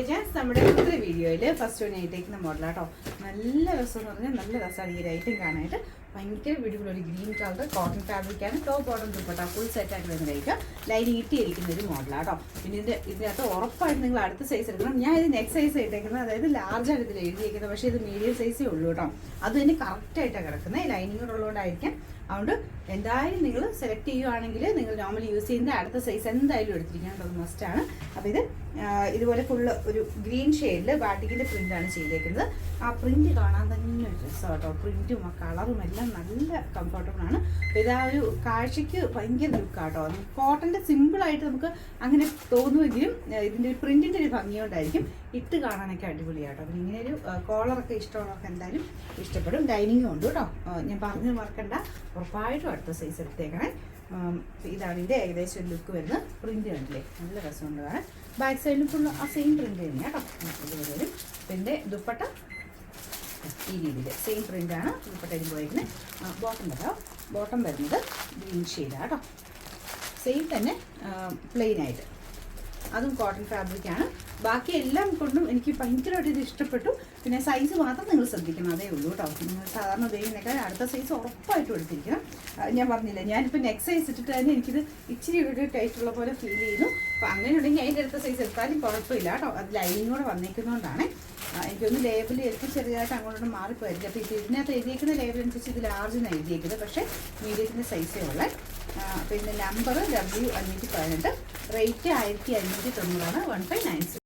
Jazz നമ്മുടെ ഇന്നത്തെ വീഡിയോയിൽ ഫസ്റ്റ് വൺ ആയിട്ടേക്കുന്ന മോഡലാട്ടോ. നല്ല രസം എന്ന് പറഞ്ഞാൽ നല്ല രസമാണ് ഈ ഒരു ഐറ്റം കാണാനായിട്ട്. ഭയങ്കര ബ്യൂട്ടിഫുൾ ഒരു ഗ്രീൻ കളർ കോട്ടൺ ഫാബ്രിക്കാണ്. ടോപ്പ് ബോട്ടം ദുപ്പട്ട ഫുൾ സെറ്റായിട്ട് വരുന്നതായിരിക്കും. ലൈൻ ഈട്ടിയിരിക്കുന്ന ഒരു മോഡലാട്ടോ. പിന്നെ ഇതിനകത്ത് ഉറപ്പായിട്ട് നിങ്ങൾ അടുത്ത സൈസ് എടുക്കണം. ഞാൻ ഇത് നെക്സ്റ്റ് സൈസ് ഇട്ടേക്കുന്നത്, അതായത് ലാർജാണ് ഇതിൽ എഴുതിയിരിക്കുന്നത്. പക്ഷേ ഇത് മീഡിയം സൈസേ ഉള്ളൂ കേട്ടോ. അത് തന്നെ കറക്റ്റായിട്ടാണ് കിടക്കുന്നത്. ലൈനിങ് ഉള്ളതുകൊണ്ടായിരിക്കും. അതുകൊണ്ട് എന്തായാലും നിങ്ങൾ സെലക്ട് ചെയ്യുവാണെങ്കിൽ നിങ്ങൾ നോർമലി യൂസ് ചെയ്യുന്ന അടുത്ത സൈസ് എന്തായാലും എടുത്തിരിക്കണം. അത് മസ്റ്റാണ്. അപ്പോൾ ഇതുപോലെ ഫുള്ള് ഒരു ഗ്രീൻ ഷെയ്ഡിൽ ബാറ്റിക്കിൻ്റെ പ്രിൻ്റാണ് ചെയ്തേക്കുന്നത്. ആ പ്രിൻറ്റ് കാണാൻ തന്നെ ഒരു രസം കേട്ടോ. പ്രിൻറ്റും ആ കളറും എല്ലാം നല്ല കംഫർട്ടബിളാണ്. അപ്പോൾ ഇതാ ഒരു കാഴ്ചയ്ക്ക് ഭയങ്കര ലുക്കാട്ടോ. കോട്ടൻ്റെ സിമ്പിളായിട്ട് നമുക്ക് അങ്ങനെ തോന്നുമെങ്കിലും ഇതിൻ്റെ പ്രിൻറ്റിൻ്റെ ഒരു ഭംഗിയോണ്ടായിരിക്കും ഇട്ട് കാണാനൊക്കെ അടിപൊളിയാട്ടോ. അപ്പം ഇങ്ങനെ ഒരു കോളറൊക്കെ ഇഷ്ടമുള്ളവർക്ക് എന്തായാലും ഇഷ്ടപ്പെടും. ഡൈനിങ്ങും ഉണ്ട് കേട്ടോ. ഞാൻ പറഞ്ഞു മറക്കണ്ട, ഉറപ്പായിട്ടും അടുത്ത സൈസ് എടുത്തേക്കണേ. ഇതാണ് ഇതിൻ്റെ ഏകദേശം ഒരു ലുക്ക് വരുന്നത്. പ്രിൻറ്റ് കണ്ടില്ലേ, നല്ല രസമുണ്ട് കാണാൻ. ബാക്ക് സൈഡിലും ഫുൾ ആ സെയിം പ്രിൻറ്റ് തന്നെയാണ് കേട്ടോ. ഇത് വരും. പിന്നെ ദുപ്പട്ട ഈ രീതിയിൽ സെയിം പ്രിൻ്റാണ് ദുപ്പട്ടയിൽ പോയിരിക്കുന്നത്. ബോട്ടം വരുന്നത് ഗ്രീൻ ഷെയ്ഡാണ് കേട്ടോ. സെയിം തന്നെ പ്ലെയിനായിട്ട്, അതും കോട്ടൺ ഫാബ്രിക്കാണ്. ബാക്കി എല്ലാം കൊണ്ടും എനിക്ക് ഭയങ്കരമായിട്ട് ഇത് ഇഷ്ടപ്പെട്ടു. പിന്നെ സൈസ് മാത്രം നിങ്ങൾ ശ്രദ്ധിക്കണം, അതേ ഉള്ളൂ കേട്ടോ. നിങ്ങൾ സാധാരണ ഉപയോഗിക്കുന്നേക്കാൾ അടുത്ത സൈസ് ഉറപ്പായിട്ടും എടുത്തിരിക്കണം. ഞാൻ പറഞ്ഞില്ല, ഞാനിപ്പോൾ നെക്സ്റ്റ് സൈസ് ഇട്ടിട്ട് തന്നെ എനിക്കിത് ഇച്ചിരി ഒരു ടൈറ്റുള്ള പോലെ ഫീൽ ചെയ്യുന്നു. അപ്പോൾ അങ്ങനെ ഉണ്ടെങ്കിൽ അതിൻ്റെ അടുത്ത സൈസ് എടുത്താലും കുഴപ്പമില്ല കേട്ടോ. അത് ലൈനിങ് കൂടെ വന്നേക്കുന്നതുകൊണ്ടാണ്. എനിക്കൊന്ന് ലേബിൾ ചിലപ്പോൾ ചെറുതായിട്ട് അങ്ങോട്ടും മാറിപ്പോയിരിക്കും. അപ്പോൾ ഇതിനകത്ത് എഴുതിയേക്കുന്ന ലേബിൾ അനുസരിച്ച് ഇത് ലാർജെന്ന് എഴുതിയേക്കുന്നത്, പക്ഷേ മീഡിയത്തിൻ്റെ സൈസേ ഉള്ളത്. പിന്നെ നമ്പർ W518, റേറ്റ് 1590 159.